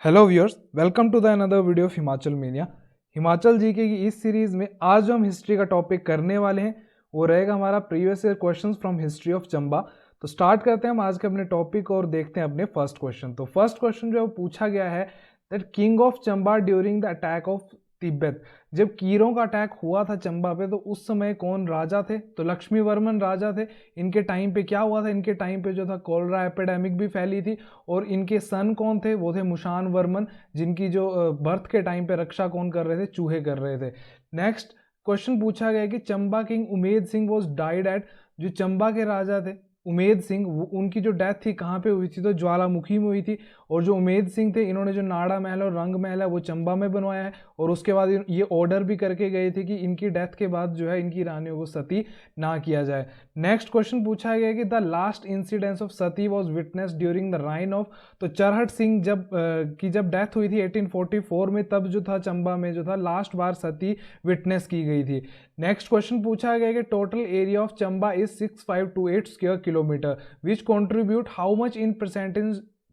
Hello viewers, welcome to the another video of Himachal media. Himachal GK की इस series में आज जो हम हिस्ट्री का टॉपिक करने वाले हैं वो रहेगा हमारा previous year questions from history of Chamba. तो स्टार्ट करते हैं हम आज के अपने टॉपिक और देखते हैं अपने फर्स्ट क्वेश्चन। तो फर्स्ट क्वेश्चन जो पूछा गया है that king of Chamba during the attack of Tibet, जब कीरों का अटैक हुआ था चंबा पे तो उस समय कौन राजा थे? तो लक्ष्मी वर्मन राजा थे। इनके टाइम पे क्या हुआ था? इनके टाइम पे जो था कॉलरा एपिडेमिक भी फैली थी। और इनके सन कौन थे? वो थे मुशान वर्मन, जिनकी जो बर्थ के टाइम पे रक्षा कौन कर रहे थे? चूहे कर रहे थे। नेक्स्ट क्वेश्चन पूछा गया कि Chamba king Umed Singh was died eight, जो चंबा के राजा थे उमेद सिंह, उनकी जो डेथ थी कहाँ पे हुई थी? तो ज्वालामुखी में हुई थी। और जो उमेद सिंह थे इन्होंने जो नाड़ा महल और रंग महल है वो चंबा में बनवाया है। और उसके बाद ये ऑर्डर भी करके गए थे कि इनकी डेथ के बाद जो है इनकी रानियों को सती ना किया जाए। नेक्स्ट क्वेश्चन पूछा गया कि the last incidence of Sati was witness during the reign of, तो चरहट सिंह जब डेथ हुई थी 1844 में, तब जो था चंबा में जो था लास्ट बार सती विटनेस की गई थी। नेक्स्ट क्वेश्चन पूछा गया कि total area of Chamba is 6528 square kilometre which contribute how much in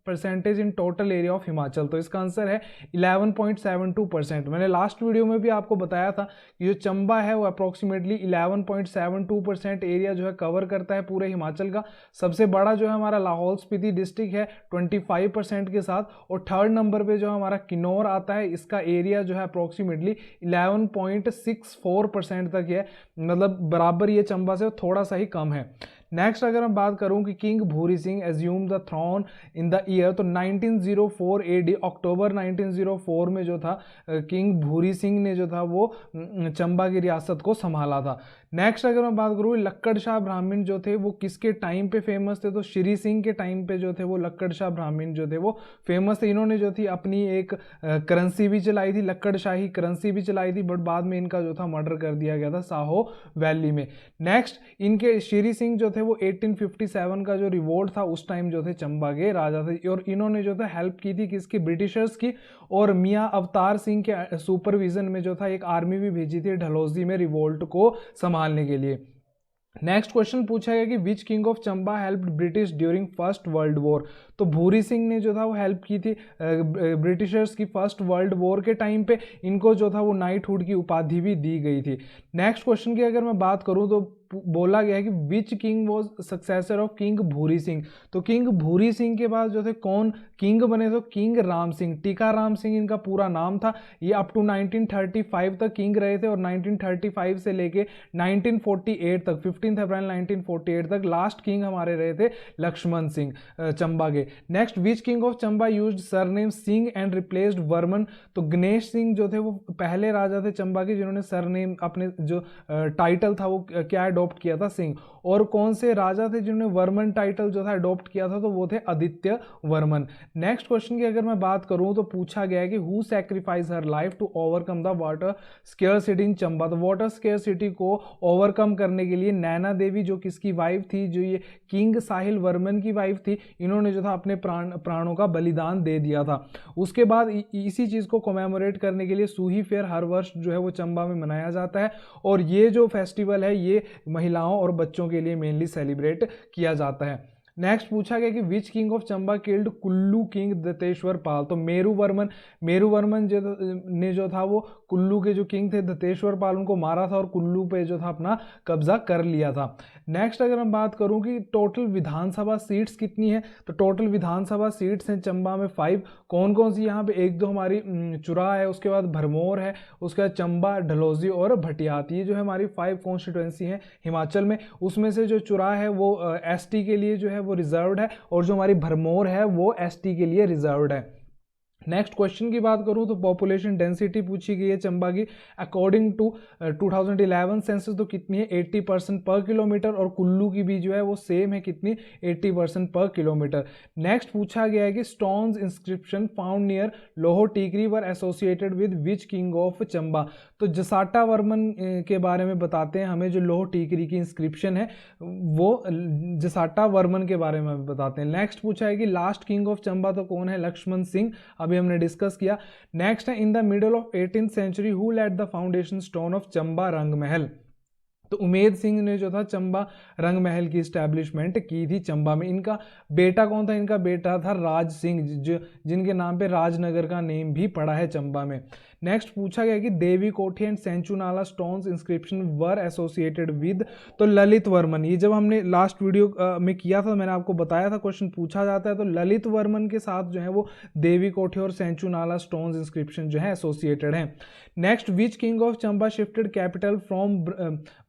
percentage in total area of Himachal. तो इसका आंसर है 11.72%। मैंने लास्ट वीडियो में भी आपको बताया था कि जो चंबा है वो अप्रोक्सीमेटली 11.72% एरिया जो है कवर करता है पूरे हिमाचल का। सबसे बड़ा जो है हमारा लाहौल स्पीति डिस्ट्रिक्ट है 25% के साथ, और थर्ड नंबर पे जो हमारा किन्नौर आता है, इसका एरिया जो है अप्रोक्सीमेटली 11.64% तक है, मतलब बराबर ये चंबा से थोड़ा सा ही कम है। नेक्स्ट अगर मैं बात करूं कि king Bhuri Singh assume the throne in the year, तो 1904 एडी, अक्टूबर 1904 में जो था किंग भूरी सिंह ने जो था वो चंबा की रियासत को संभाला था। नेक्स्ट अगर मैं बात करूँ लक्कड़ शाह ब्राह्मण जो थे वो किसके टाइम पे फेमस थे? तो श्री सिंह के टाइम पे जो थे वो लक्कड़ शाह ब्राह्मण जो थे वो फेमस थे। इन्होंने जो थी अपनी एक करेंसी भी चलाई थी, लक्कड़ शाही करेंसी भी चलाई थी, बट बाद में इनका जो था मर्डर कर दिया गया था साहो वैली में। नेक्स्ट इनके श्री सिंह जो थे वो 1857 का जो रिवोल्ट था उस टाइम जो थे चंबा के राजा थे, और इन्होंने जो था हेल्प की थी किसकी? ब्रिटिशर्स की। और मियाँ अवतार सिंह के सुपरविजन में जो था एक आर्मी भी भेजी थी डलहौजी में रिवोल्ट को संभालने के लिए। नेक्स्ट क्वेश्चन पूछा गया कि which king of Chamba helped British during first world war, तो भूरी सिंह ने जो था वो हेल्प की थी ब्रिटिशर्स की फर्स्ट वर्ल्ड वॉर के टाइम पे। इनको जो था वो नाइटहुड की उपाधि भी दी गई थी। नेक्स्ट क्वेश्चन की अगर मैं बात करूं तो बोला गया है कि which king was successor of king Bhuri Singh, तो किंग भूरी सिंह के बाद जो थे कौन किंग बने? तो किंग राम सिंह, टीका राम सिंह इनका पूरा नाम था। ये अप टू 1935 तक किंग रहे थे, और 1935 से लेके 1948 तक, 15 अप्रैल 1948 तक लास्ट किंग हमारे रहे थे लक्ष्मण सिंह चंबा के। Next which king of Chamba used surname Singh and replaced Varman, तो गणेश सिंह जो थे वो पहले राजा थे चंबा के जिन्होंने सरनेम अपने जो टाइटल था वो क्या अडॉप्ट किया था? सिंह। और कौन से राजा थे जिन्होंने वर्मन टाइटल जो था अडॉप्ट किया था? तो वो थे आदित्य वर्मन। नेक्स्ट क्वेश्चन की अगर मैं बात करूं तो पूछा गया है कि who sacrifice her life to overcome the water scarcity in Chamba, तो वाटर स्केयरसिटी को ओवरकम करने के लिए नैना देवी जो किसकी वाइफ थी, जो ये किंग साहिल वर्मन की वाइफ थी, इन्होंने जो था अपने प्राणों का बलिदान दे दिया था। उसके बाद इसी चीज को कमेमोरेट करने के लिए सूही फेयर हर वर्ष जो है वो चंबा में मनाया जाता है, और ये जो फेस्टिवल है ये महिलाओं और बच्चों के लिए मेनली सेलिब्रेट किया जाता है। नेक्स्ट पूछा गया कि which king of Chamba killed Kullu king Datteshwar Pal, तो मेरू वर्मन ने जो था वो कुल्लू के जो किंग थे दत्तेश्वर पाल उनको मारा था और कुल्लू पे जो था अपना कब्जा कर लिया था। नेक्स्ट अगर मैं बात करूं कि टोटल विधानसभा सीट्स कितनी है, तो टोटल विधानसभा सीट्स हैं चंबा में 5। कौन कौन सी? यहाँ पे एक दो हमारी चुरा है, उसके बाद भरमौर है, उसके बाद चंबा, डलहौजी और भटियात, ये जो है हमारी 5 कॉन्स्टिट्यूएंसी हैं हिमाचल में। उसमें से जो चुरा है वो एसटी के लिए जो है वो रिजर्व्ड है, और जो हमारी भरमौर है वो एसटी के लिए रिजर्व्ड है। नेक्स्ट क्वेश्चन की बात करूं तो पॉपुलेशन डेंसिटी पूछी गई है चंबा की अकॉर्डिंग टू 2011 सेंसस, तो कितनी है? 80% पर किलोमीटर, और कुल्लू की भी जो है वो सेम है, कितनी? 80% पर किलोमीटर। नेक्स्ट पूछा गया है कि stones inscription found near Loho Tikri were associated with which king of Chamba, तो जसाटा वर्मन के बारे में बताते हैं हमें। जो लोहो टीकरी की इंस्क्रिप्शन है वो जसाटा वर्मन के बारे में बताते हैं। नेक्स्ट पूछा है कि लास्ट किंग ऑफ चंबा तो कौन है? लक्ष्मण सिंह, अभी हमने डिस्कस किया। नेक्स्ट है in the middle of 18th century who laid the foundation stone of Chamba Rang Mahal, तो उमेद सिंह ने जो था चंबा रंग महल की इस्टेब्लिशमेंट की थी चंबा में। इनका बेटा कौन था? इनका बेटा था राज सिंह, जो जिनके नाम पे राजनगर का नेम भी पड़ा है चंबा में। नेक्स्ट पूछा गया कि Devi Kothi and Sechunala stones inscription were associated with, तो ललित वर्मन। ये जब हमने लास्ट वीडियो में किया था, मैंने आपको बताया था क्वेश्चन पूछा जाता है, तो ललित वर्मन के साथ जो है वो देवी कोठी और सेंचुनाला स्टोन्स इंस्क्रिप्शन जो है एसोसिएटेड है। Next, which king of Chamba shifted capital from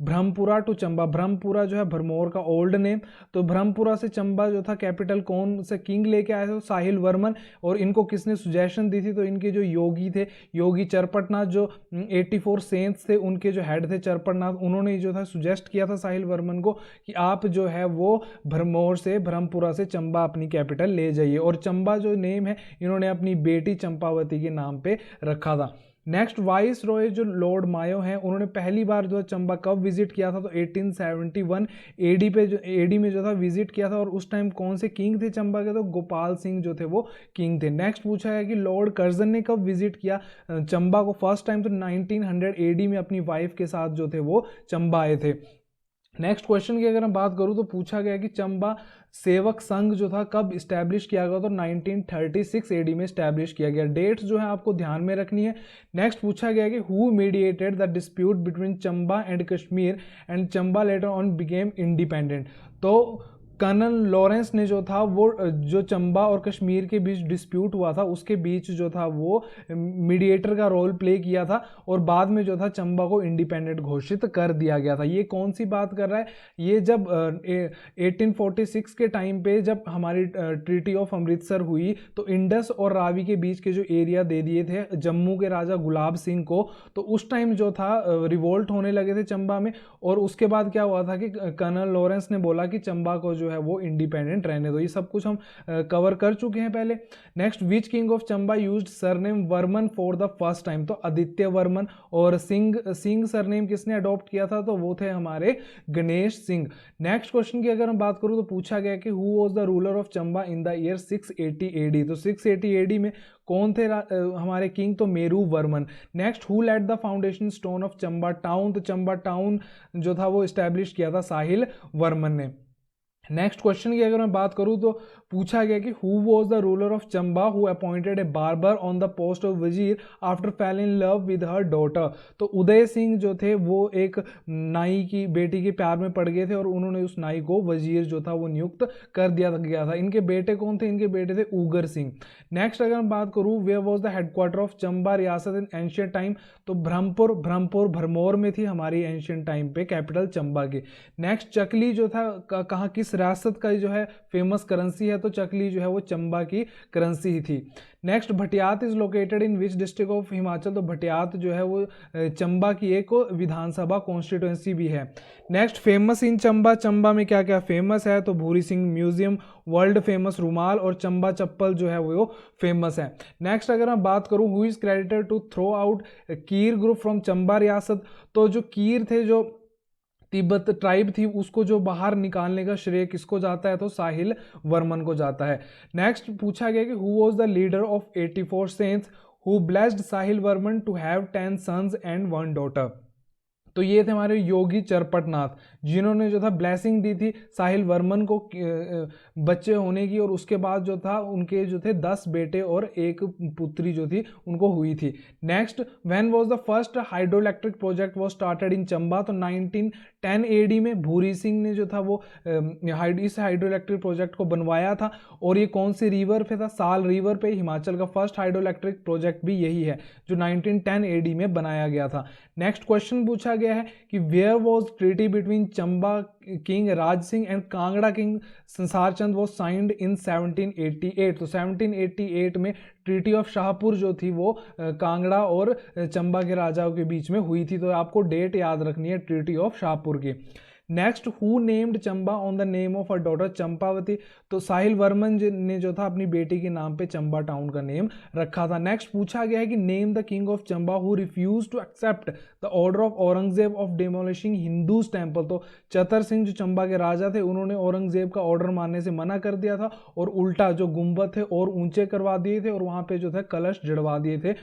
Brahmpura to Chamba. Brahmpura जो है भरमौर का ओल्ड नेम, तो ब्रह्मपुरा से चंबा जो था कैपिटल कौन से किंग लेके आए थे? साहिल वर्मन। और इनको किसने सुजेशन दी थी? तो इनके जो योगी थे, योगी चरपटनाथ, जो 84 सेंट्स थे उनके जो हेड थे चरपटनाथ, उन्होंने जो था सुजेस्ट किया था साहिल वर्मन को कि आप जो है वो भरमौर से, ब्रह्मपुरा से चंबा अपनी कैपिटल ले जाइए। और चंबा जो नेम है इन्होंने अपनी बेटी चंपावती के नाम पे रखा था। नेक्स्ट, वाइस रॉय जो लॉर्ड मायो हैं, उन्होंने पहली बार जो है चंबा कब विजिट किया था? तो 1871 एडी पे, जो एडी में जो था विजिट किया था। और उस टाइम कौन से किंग थे चंबा के? तो गोपाल सिंह जो थे वो किंग थे। नेक्स्ट पूछा है कि लॉर्ड कर्जन ने कब विजिट किया चंबा को फर्स्ट टाइम? तो 1900 एडी में अपनी वाइफ के साथ जो थे वो चंबा आए थे। नेक्स्ट क्वेश्चन की अगर हम बात करूं तो पूछा गया कि चंबा सेवक संघ जो था कब इस्टेब्लिश किया गया? तो 1936 एडी में इस्टेब्लिश किया गया। डेट्स जो है आपको ध्यान में रखनी है। नेक्स्ट पूछा गया कि who mediated the dispute between Chamba and Kashmir and Chamba later on became independent. तो कर्नल लॉरेंस ने जो था वो जो चंबा और कश्मीर के बीच डिस्प्यूट हुआ था उसके बीच जो था वो मीडिएटर का रोल प्ले किया था, और बाद में जो था चंबा को इंडिपेंडेंट घोषित कर दिया गया था। ये कौन सी बात कर रहा है? ये जब 1846 के टाइम पे जब हमारी ट्रीटी ऑफ अमृतसर हुई, तो इंडस और रावी के बीच के जो एरिया दे दिए थे जम्मू के राजा गुलाब सिंह को, तो उस टाइम जो था रिवोल्ट होने लगे थे चंबा में। और उसके बाद क्या हुआ था कि कर्नल लॉरेंस ने बोला कि चंबा को जो है वो इंडिपेंडेंट रहने दो। ये सब कुछ हम कवर कर चुके हैं पहले। Next, which king of Chamba used surname Varman for the first time? तो आदित्य वर्मन। और सिंह सरनेम किसने अडॉप्ट किया था? तो वो थे हमारे गणेश सिंह। नेक्स्ट क्वेश्चन की अगर हम बात करूं तो पूछा गया कि who was the ruler of Chamba in the year 680 AD. तो 680 एडी में कौन थे हमारे किंग? तो Meru Varman. Next, who laid the foundation stone of Chamba town? तो चंबा टाउन जो था वो इस्टेब्लिश किया था साहिल वर्मन ने। नेक्स्ट क्वेश्चन की अगर मैं बात करूं तो पूछा गया कि who was the ruler of Chamba who appointed a barber on the post of wazir after fell in love with her daughter. तो उदय सिंह जो थे वो एक नाई की बेटी के प्यार में पड़ गए थे और उन्होंने उस नाई को वजीर जो था वो नियुक्त कर दिया गया था। इनके बेटे कौन थे? इनके बेटे थे उगर सिंह। नेक्स्ट अगर मैं बात करूं where was the headquarter of Chamba रियासत इन एंशियंट टाइम? तो ब्रह्मपुर भरमौर में थी हमारी एंशियंट टाइम पे कैपिटल चंबा की। नेक्स्ट, चकली जो था कहाँ किस रियासत का जो है फेमस करेंसी है? तो चकली जो है वो चंबा की करेंसी ही थी। Next, Bhatiyat is located in which district of Himachal? तो भटियात जो है वो चंबा की एक विधानसभा कॉन्स्टिट्यूएंसी भी है। Next, famous in Chamba, Chamba में क्या क्या फेमस है? तो Bhuri Singh museum, world famous रुमाल और चंबा चप्पल जो है वो फेमस है। नेक्स्ट अगर मैं बात करूं who is credited to throw out Kir group from Chamba रियासत? तो जो कीर थे, जो तिब्बत ट्राइब थी, उसको जो बाहर निकालने का श्रेय किसको जाता है? तो साहिल वर्मन को जाता है। नेक्स्ट पूछा गया कि who was the leader of 84 saints who blessed Sahil Varman to have 10 sons and 1 daughter? तो ये थे हमारे योगी चरपटनाथ, जिन्होंने जो था ब्लेसिंग दी थी साहिल वर्मन को बच्चे होने की, और उसके बाद जो था उनके जो थे 10 बेटे और एक पुत्री जो थी उनको हुई थी। Next, when was the first hydro electric project was started in Chamba? तो 1910 एडी में भूरी सिंह ने जो था वो इस हाइड्रो इलेक्ट्रिक प्रोजेक्ट को बनवाया था। और ये कौन सी रिवर पे था? साल रिवर पे। हिमाचल का फर्स्ट हाइड्रो इलेक्ट्रिक प्रोजेक्ट भी यही है जो 1910 एडी में बनाया गया था। नेक्स्ट क्वेश्चन पूछा गया है कि where was treaty between Chamba king Raj Singh and Kangra king Sansar Chand was signed in 1788? तो 1788 में ट्रीटी ऑफ शाहपुर जो थी वो कांगड़ा और चंबा के राजाओं के बीच में हुई थी। तो आपको डेट याद रखनी है ट्रीटी ऑफ शाहपुर की। Next, who named Chamba on the name of a daughter Champavati, तो साहिल वर्मन ने जो था अपनी बेटी के नाम पे चंबा टाउन का नेम रखा था। नेक्स्ट पूछा गया है कि name the king of Chamba who refuse to accept the order of Aurangzeb of demolishing Hindus temple, तो चतर सिंह जो चंबा के राजा थे उन्होंने औरंगजेब का ऑर्डर मानने से मना कर दिया था और उल्टा जो गुंबद थे और ऊंचे करवा दिए थे और वहां पे जो थे कलश जड़वा दिए थे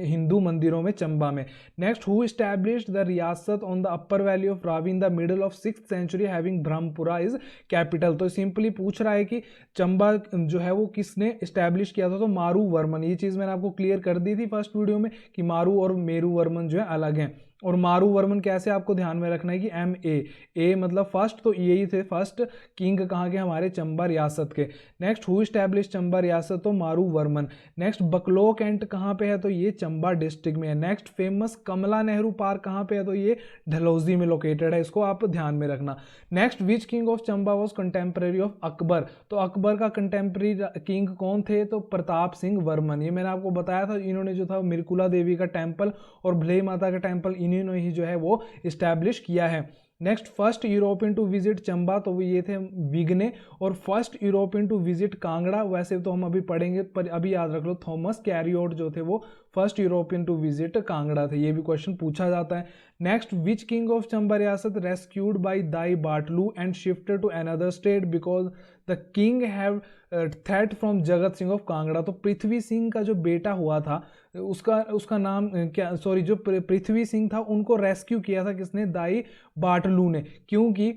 हिंदू मंदिरों में चंबा में। नेक्स्ट, हु एस्टैब्लिश्ड द रियासत on the upper valley of Ravi in the middle of 6th century having Brahmpura is capital, तो सिंपली पूछ रहा है कि चंबा जो है वो किसने एस्टैब्लिश किया था, तो मारू वर्मन। ये चीज मैंने आपको क्लियर कर दी थी फर्स्ट वीडियो में कि मारू और मेरू वर्मन जो है अलग हैं। और मारू वर्मन कैसे आपको ध्यान में रखना है कि ए मतलब फर्स्ट, तो यही थे फर्स्ट किंग कहाँ के, हमारे चंबा रियासत के। नेक्स्ट, हु एस्टैब्लिश चंबा रियासत, तो मारू वर्मन। नेक्स्ट, बकलो कैंट कहाँ पे है, तो ये चंबा डिस्ट्रिक्ट में है। नेक्स्ट, फेमस कमला नेहरू पार्क कहाँ पे है, तो ये डलहौजी में लोकेटेड है, इसको आप ध्यान में रखना। Next, which king of Chamba was contemporary of Akbar, तो अकबर का कंटेम्प्रेरी किंग कौन थे, तो प्रताप सिंह वर्मन। ये मैंने आपको बताया था, इन्होंने जो था मिर्कुला देवी का टेम्पल और भले माता का टेम्पल इन्होंने ही जो है वो इस्टेब्लिश किया है। Next, first European to visit Chamba, तो ये थे विग्ने। और first European to visit Kangra, वैसे तो हम अभी पढ़ेंगे पर अभी याद रख लो, थॉमस कैरियोट जो थे वो first European to visit Kangra थे, ये भी क्वेश्चन पूछा जाता है। Next, which king of Chamba रियासत rescued by Dai Batlu and shifted to another state because the king have threat from Jagat Singh of Kangra, तो पृथ्वी सिंह का जो बेटा हुआ था उसका नाम क्या, सॉरी, जो पृथ्वी सिंह था उनको रेस्क्यू किया था किसने, दाई बाटलू ने, क्योंकि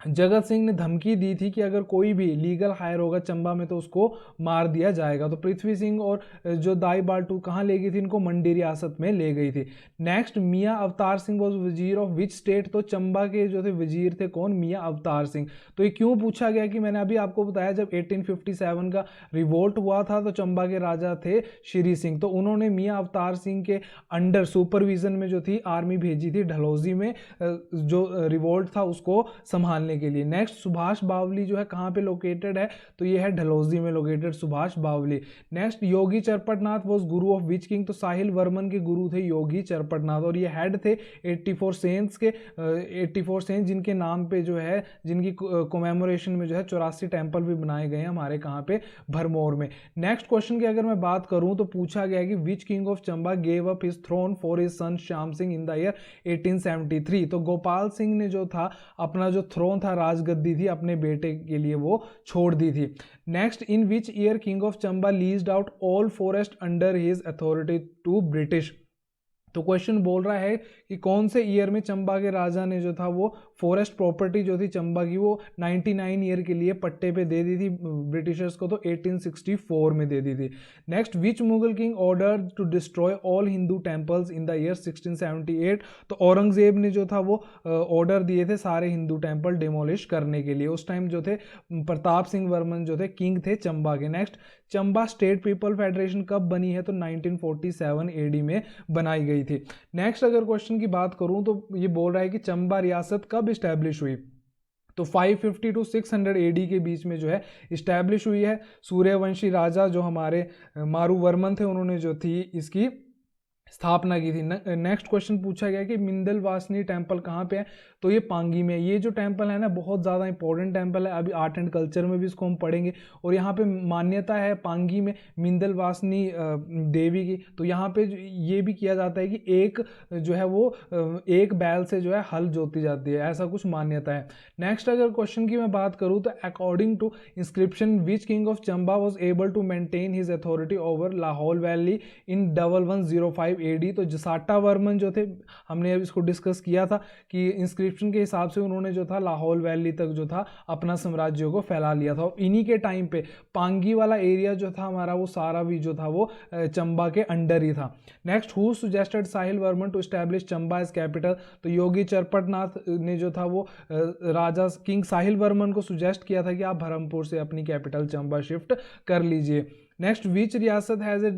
जगत सिंह ने धमकी दी थी कि अगर कोई भी लीगल हायर होगा चंबा में तो उसको मार दिया जाएगा। तो पृथ्वी सिंह और जो दाई बाटू कहाँ ले गई थी, इनको मंडी रियासत में ले गई थी। नेक्स्ट, मियाँ अवतार सिंह वॉज वजीर ऑफ विच स्टेट, तो चंबा के जो थे वजीर थे कौन, मियाँ अवतार सिंह। तो ये क्यों पूछा गया कि मैंने अभी आपको बताया जब 1857 का रिवोल्ट हुआ था तो चंबा के राजा थे श्री सिंह, तो उन्होंने मियाँ अवतार सिंह के अंडर सुपरविजन में जो थी आर्मी भेजी थी डलहौजी में जो रिवोल्ट था उसको संभालने के लिए। नेक्स्ट, सुभाष बावली जो है कहाँ पे लोकेटेड है, तो ये है डलहौजी में लोकेटेड सुभाष बावली। Next, Yogi Charpatnath was Guru of which king, तो साहिल वर्मन के गुरु थे योगी चरपटनाथ और ये हेड थे 84 सेंट्स के, 84 सेंट्स जिनके नाम पे जो है, जिनकी कोमेमोरेशन में जो है 84 टेम्पल भी बनाए गए हैं हमारे कहाँ पे, भरमौर में। नेक्स्ट क्वेश्चन की अगर मैं बात करूं तो पूछा गया कि which king of Chamba gave up his throne for his son Shyam Singh in the year 1873, तो गोपाल सिंह ने जो था अपना जो थ्रोन था, राजगद्दी थी, अपने बेटे के लिए वो छोड़ दी थी। Next, in which year king of Chamba leased out all forest under his authority to British, तो क्वेश्चन बोल रहा है कि कौन से ईयर में चंबा के राजा ने जो था वो फॉरेस्ट प्रॉपर्टी जो थी चंबा की वो 99 ईयर के लिए पट्टे पे दे दी थी ब्रिटिशर्स को, तो 1864 में दे दी थी। Next, which Mughal king order to destroy all Hindu temples in the year 1678, तो औरंगजेब ने जो था वो ऑर्डर दिए थे सारे हिंदू टेम्पल डिमोलिश करने के लिए। उस टाइम जो थे प्रताप सिंह वर्मन जो थे किंग थे चंबा के। Next, Chamba state people federation कब बनी है, तो 1947 एडी में बनाई गई थी। नेक्स्ट अगर क्वेश्चन की बात करूं तो ये बोल रहा है कि चंबा रियासत कब इस्टेब्लिश हुई, तो 550 टू 600 एडी के बीच में जो है इस्टेब्लिश हुई है। सूर्यवंशी राजा जो हमारे मारू वर्मन थे उन्होंने जो थी इसकी स्थापना की थी। नेक्स्ट क्वेश्चन पूछा गया कि मिंदल वासनी टेम्पल कहाँ पे है, तो ये पांगी में। ये जो टेम्पल है ना बहुत ज़्यादा इंपॉर्टेंट टेम्पल है, अभी आर्ट एंड कल्चर में भी इसको हम पढ़ेंगे। और यहाँ पे मान्यता है पांगी में मिंदल वासनी देवी की, तो यहाँ पे ये भी किया जाता है कि एक जो है वो एक बैल से जो है हल जोती जाती है, ऐसा कुछ मान्यता है। नेक्स्ट अगर क्वेश्चन की मैं बात करूँ तो according to inscription which king of Chamba was able to maintain his authority over Lahaul valley in 1105 AD, तो जसाटा वर्मन जो थे, हमने अब इसको डिस्कस किया था कि इंस्क्रिप्शन के हिसाब से उन्होंने जो था लाहौल वैली तक जो था अपना साम्राज्य को फैला लिया था। और इन्हीं के टाइम पे पांगी वाला एरिया जो था हमारा वो सारा भी जो था वो चंबा के अंडर ही था। Next, who suggested Sahil Varman to establish Chamba as capital, तो योगी चरपटनाथ ने जो था वो राजा किंग साहिल वर्मन को सुजेस्ट किया था कि आप बरहमपुर से अपनी कैपिटल चंबा शिफ्ट कर लीजिए। नेक्स्ट, विच रियासत has a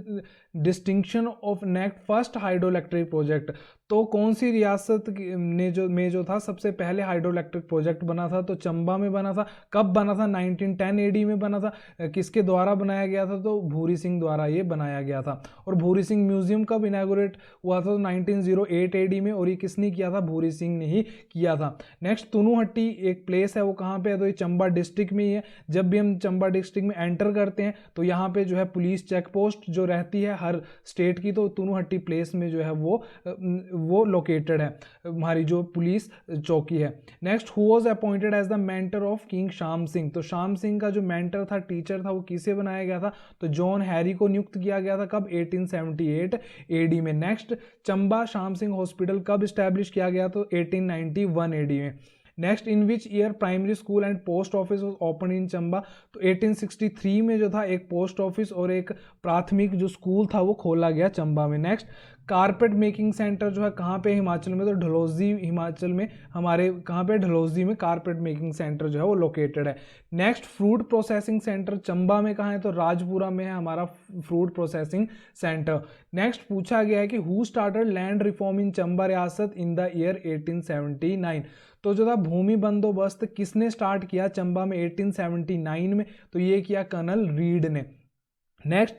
distinction of naked first hydro electric project, तो कौन सी रियासत ने जो था सबसे पहले हाइड्रो इलेक्ट्रिक प्रोजेक्ट बना था, तो चंबा में बना था। कब बना था? 1910 एडी में बना था। किसके द्वारा बनाया गया था? तो भूरी सिंह द्वारा ये बनाया गया था। और भूरी सिंह म्यूजियम कब इनॉग्रेट हुआ था? तो 1908 एडी में, और ये किसने किया था? भूरी सिंह ने ही किया था। नेक्स्ट तुनुहट्टी एक प्लेस है, वो कहाँ पे है? तो ये चंबा डिस्ट्रिक्ट में ही है। जब भी हम चंबा डिस्ट्रिक्ट में एंटर करते हैं तो यहाँ पे जो है पुलिस चेक पोस्ट जो रहती है हर स्टेट की, तो तुनुहट्टी प्लेस में जो है वो लोकेटेड है, हमारी जो पुलिस चौकी है। Next, who was appointed as the mentor of king Shyam Singh, तो श्याम सिंह का जो मेंटर था, टीचर था, वो किसे बनाया गया था? तो जॉन हैरी को नियुक्त किया गया था। कब? 1878 एडी में। नेक्स्ट, चंबा श्याम सिंह हॉस्पिटल कब स्टैब्लिश किया गया? तो 1891 एडी में। Next, in which year primary school and post office was open in Chamba, तो 1863 में जो था एक पोस्ट ऑफिस और एक प्राथमिक जो स्कूल था वो खोला गया चंबा में। नेक्स्ट, कारपेट मेकिंग सेंटर जो है कहाँ पे? हिमाचल में, तो ढलोजी हिमाचल में, हमारे कहाँ पे? ढलोजी में कारपेट मेकिंग सेंटर जो है वो लोकेटेड है। Next, fruit processing centre Chamba में कहाँ है? तो राजपुरा में है हमारा फ्रूट प्रोसेसिंग सेंटर। नेक्स्ट, पूछा गया है कि who started land reform in Chamba रियासत इन द ईयर 1879, तो जो था भूमि बंदोबस्त किसने स्टार्ट किया चंबा में 1879 में? तो ये किया कर्नल रीड ने। नेक्स्ट,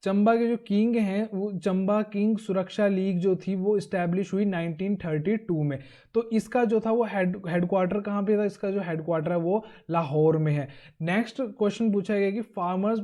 चंबा के जो किंग हैं वो चंबा किंग सुरक्षा लीग जो थी वो इस्टेब्लिश हुई 1932 में। तो इसका जो था वो हेडक्वार्टर कहाँ पे था? इसका जो हेडक्वार्टर है वो लाहौर में है। नेक्स्ट क्वेश्चन पूछा गया कि farmers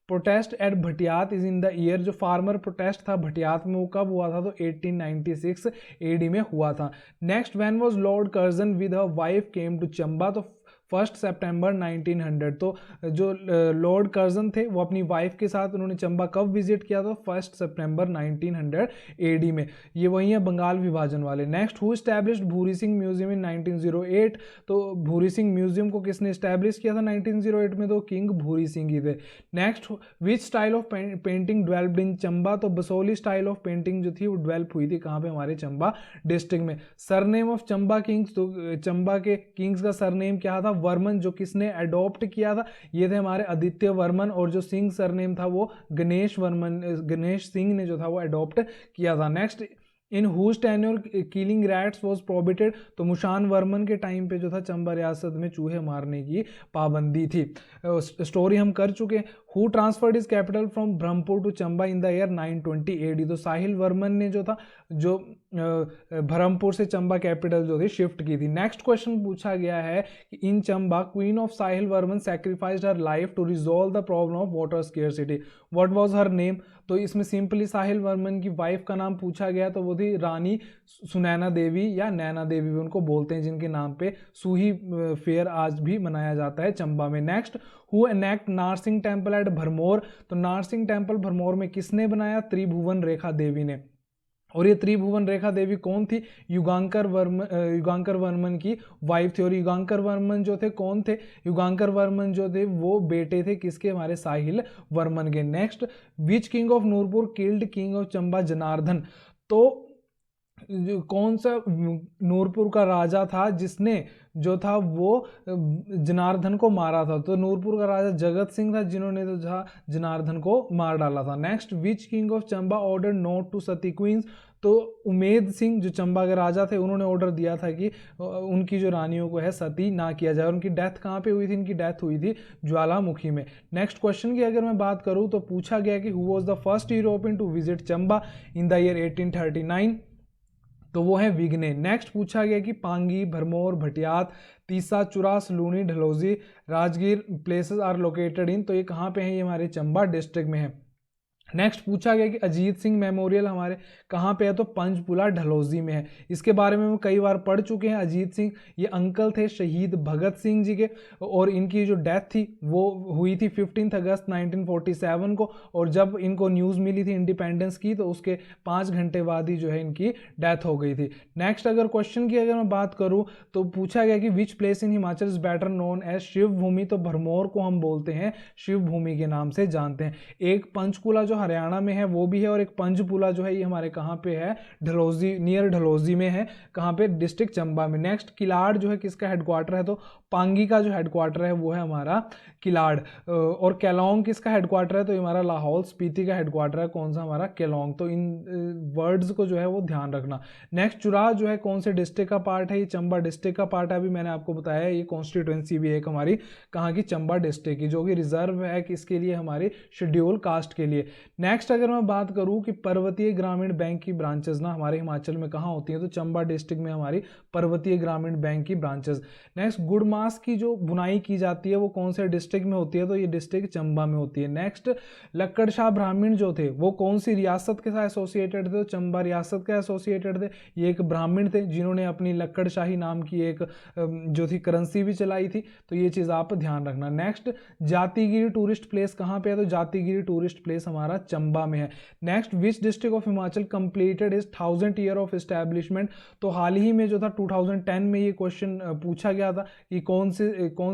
protest at Bhatiyat is in the year, जो फार्मर प्रोटेस्ट था भटियात में वो कब हुआ था? तो 1896 एडी में हुआ था। Next, when was lord Curzon with her wife came to Chamba, तो 1 सितंबर 1900, तो जो लॉर्ड कर्जन थे वो अपनी वाइफ के साथ उन्होंने चंबा कब विजिट किया था? 1 सितंबर 1900 एडी में। ये वही है बंगाल विभाजन वाले। Next, who established Bhuri Singh museum in 1908, तो भूरी सिंह म्यूजियम को किसने एस्टैब्लिश किया था 1908 में? तो किंग भूरी सिंह ही थे। Next, which style of painting developed in Chamba, तो बसोली स्टाइल ऑफ पेंटिंग जो थी वो डेवलप हुई थी कहाँ पे? हमारे चंबा डिस्ट्रिक्ट में। सरनेम ऑफ चंबा किंग्स, तो चंबा के किंग्स का सरनेम क्या था? वर्मन, जो किसने अडॉप्ट किया था? ये थे हमारे आदित्य वर्मन, और जो सिंह सरनेम था वो गणेश सिंह ने जो था वो अडॉप्ट किया था। Next, in whose tenure killing rats was prohibited, तो मुशान वर्मन के टाइम पे जो था चंबा रियासत में चूहे मारने की पाबंदी थी। स्टोरी हम कर चुके हैं। Who transferred is capital from Brahmapur to Chamba in the year 920 AD, तो साहिल वर्मन ने जो था जो ब्रह्मपुर से चंबा कैपिटल जो थी शिफ्ट की थी। नेक्स्ट क्वेश्चन पूछा गया है कि in Chamba queen of Sahil Varman sacrificed her life to resolve the problem of water scarcity, what was her name, तो इसमें सिंपली साहिल वर्मन की वाइफ का नाम पूछा गया, तो वो थी रानी सुनैना देवी या नैना देवी भी उनको बोलते हैं, जिनके नाम पे सूही फेयर आज भी मनाया जाता है चंबा में। Next, who enact Narsingh temple at Bharmour, तो नारसिंह टेम्पल भरमौर में किसने बनाया? त्रिभुवन रेखा देवी ने। और ये त्रिभुवन रेखा देवी कौन थी? युगांकर वर्मन की वाइफ थी। और युगांकर वर्मन जो थे कौन थे? युगांकर वर्मन जो थे वो बेटे थे किसके? हमारे साहिल वर्मन के। Next, which king of Nurpur killed king of Chamba Janardan, तो कौन सा नूरपुर का राजा था जिसने जो था वो जनार्दन को मारा था? तो नूरपुर का राजा जगत सिंह था, जिन्होंने तो जनार्दन को मार डाला था। Next, which king of Chamba order not to sati queens, तो उमेद सिंह जो चंबा के राजा थे उन्होंने ऑर्डर दिया था कि उनकी जो रानियों को है सती ना किया जाए। उनकी डेथ कहाँ पे हुई थी? इनकी डेथ हुई थी ज्वालामुखी में। नेक्स्ट क्वेश्चन की अगर मैं बात करूँ तो पूछा गया कि who was the first European to visit Chamba in the year 1839, तो वो है विग्ने। नेक्स्ट पूछा गया कि Pangi, Bharmour, Bhattiyat, Tissa, Churah, Luni, Dalhousie, Rajgir places are located in, तो ये कहाँ पे हैं? ये हमारे चंबा डिस्ट्रिक्ट में है। नेक्स्ट पूछा गया कि अजीत सिंह मेमोरियल हमारे कहाँ पे है? तो पंचपुला ढलोजी में है। इसके बारे में हम कई बार पढ़ चुके हैं। अजीत सिंह ये अंकल थे शहीद भगत सिंह जी के, और इनकी जो डेथ थी वो हुई थी 15 अगस्त 1947 को, और जब इनको न्यूज़ मिली थी इंडिपेंडेंस की तो उसके 5 घंटे बाद ही जो है इनकी डेथ हो गई थी। नेक्स्ट अगर क्वेश्चन की अगर मैं बात करूँ तो पूछा गया कि which place in Himachal is better known as Shiv Bhumi, तो भरमौर को हम बोलते हैं शिव भूमि के नाम से जानते हैं। एक पंचकुला जो हरियाणा में है वो भी है, और एक पंचपुला जो है ये हमारे कहाँ पे है, ढलौजी, नियर ढलौजी में है, कहाँ पे, डिस्ट्रिक्ट चंबा में। नेक्स्ट किलाड़ जो है किसका हेडक्वार्टर है, तो पांगी का जो हेडक्वार्टर है वो है हमारा किलाड़। और केलोंग किसका हेडक्वार्टर है, तो ये हमारा लाहौल स्पीति का हेडक्वार्टर है, कौन सा, हमारा केलोंग। तो इन वर्ड्स को जो है वो ध्यान रखना। नेक्स्ट चुराह जो है कौन से डिस्ट्रिक्ट का पार्ट है, ये चंबा डिस्ट्रिक्ट का पार्ट है, अभी मैंने आपको बताया ये कॉन्स्टिट्यूएंसी भी है एक हमारी, कहाँ की, चंबा डिस्ट्रिक्ट की, जो कि रिजर्व है किसके लिए, हमारी शेड्यूल कास्ट के लिए। नेक्स्ट अगर मैं बात करूँ कि पर्वतीय ग्रामीण बैंक की ब्रांचेस ना हमारे हिमाचल में कहाँ होती हैं, तो चंबा डिस्ट्रिक्ट में हमारी पर्वतीय ग्रामीण बैंक की ब्रांचेस। नेक्स्ट गुड़ मास की जो बुनाई की जाती है वो कौन से डिस्ट्रिक्ट में होती है, तो ये डिस्ट्रिक्ट चंबा में होती है। नेक्स्ट लक्कड़ शाह ब्राह्मण जो थे वो कौन सी रियासत के साथ एसोसिएटेड थे, तो चंबा रियासत के एसोसिएटेड थे। ये एक ब्राह्मण थे जिन्होंने अपनी लक्कड़ शाही नाम की एक जो थी करेंसी भी चलाई थी, तो ये चीज़ आप ध्यान रखना। नेक्स्ट जातिगिरी टूरिस्ट प्लेस कहाँ पे है, तो जातिगिरी टूरिस्ट प्लेस हमारा चंबा में है। Next which district of Himachal completed is 1000 year of establishment, तो हाल ही में जो था 2010 में ये क्वेश्चन पूछा गया था कि कौन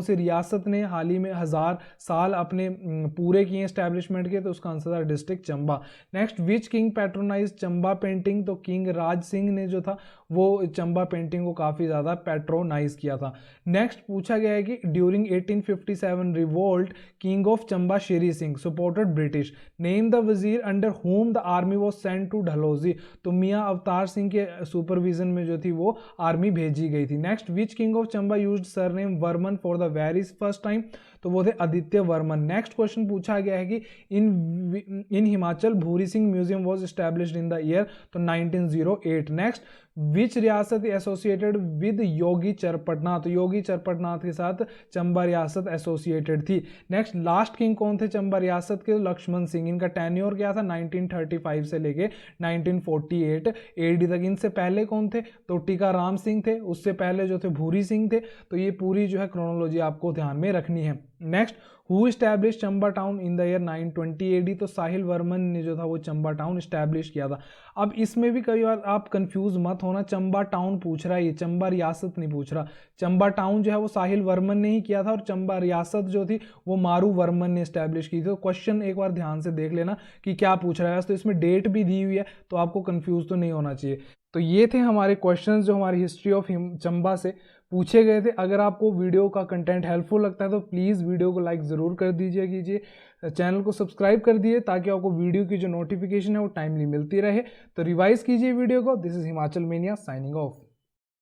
से रियासत ने हाल ही में 1000 साल अपने पूरे किए एस्टैब्लिशमेंट के, तो उसका आंसर था district Chamba. Next which king patronise Chamba painting, तो किंग राज सिंह ने जो था वो चंबा पेंटिंग को काफ़ी ज़्यादा पैट्रोनाइज किया था। नेक्स्ट पूछा गया है कि during 1857 revolt king of Chamba Sheri Singh supported British, name the wazir under whom the army was sent to Dalhousie, तो मियाँ अवतार सिंह के सुपरविजन में जो थी वो आर्मी भेजी गई थी। Next which king of Chamba used surname Varman for the very first time, तो वो थे आदित्य वर्मन। नेक्स्ट क्वेश्चन पूछा गया है कि इन Himachal Bhuri Singh museum was established in the year, तो 1908। नेक्स्ट विच रियासत एसोसिएटेड विद योगी चरपटनाथ, तो योगी चरपटनाथ के साथ चंबा रियासत एसोसिएटेड थी। नेक्स्ट लास्ट किंग कौन थे चंबा रियासत के, लक्ष्मण सिंह, इनका टेन्योर क्या था 1935 से लेके 1948 एडी तक। इनसे पहले कौन थे, तो टीका राम सिंह थे, उससे पहले जो थे भूरी सिंह थे। तो ये पूरी जो है क्रोनोलॉजी आपको ध्यान में रखनी है। Next who establish Chamba town in the year 920 AD, तो साहिल वर्मन ने जो था वो चंबा टाउन इस्टेब्लिश किया था। अब इसमें भी कई बार आप कंफ्यूज मत होना, चंबा टाउन पूछ रहा है, ये चंबा रियासत नहीं पूछ रहा। चंबा टाउन जो है वो साहिल वर्मन ने ही किया था, और चंबा रियासत जो थी वो मारू वर्मन ने इस्टेब्लिश की थी। तो क्वेश्चन एक बार ध्यान से देख लेना कि क्या पूछ रहा है, तो इसमें डेट भी दी हुई है, तो आपको कंफ्यूज तो नहीं होना चाहिए। तो ये थे हमारे क्वेश्चंस जो हमारी हिस्ट्री ऑफ चंबा से पूछे गए थे। अगर आपको वीडियो का कंटेंट हेल्पफुल लगता है तो प्लीज़ वीडियो को लाइक ज़रूर कर कीजिए, चैनल को सब्सक्राइब कर दिए ताकि आपको वीडियो की जो नोटिफिकेशन है वो टाइमली मिलती रहे। तो रिवाइज कीजिए वीडियो को। This is Himachal mania signing off.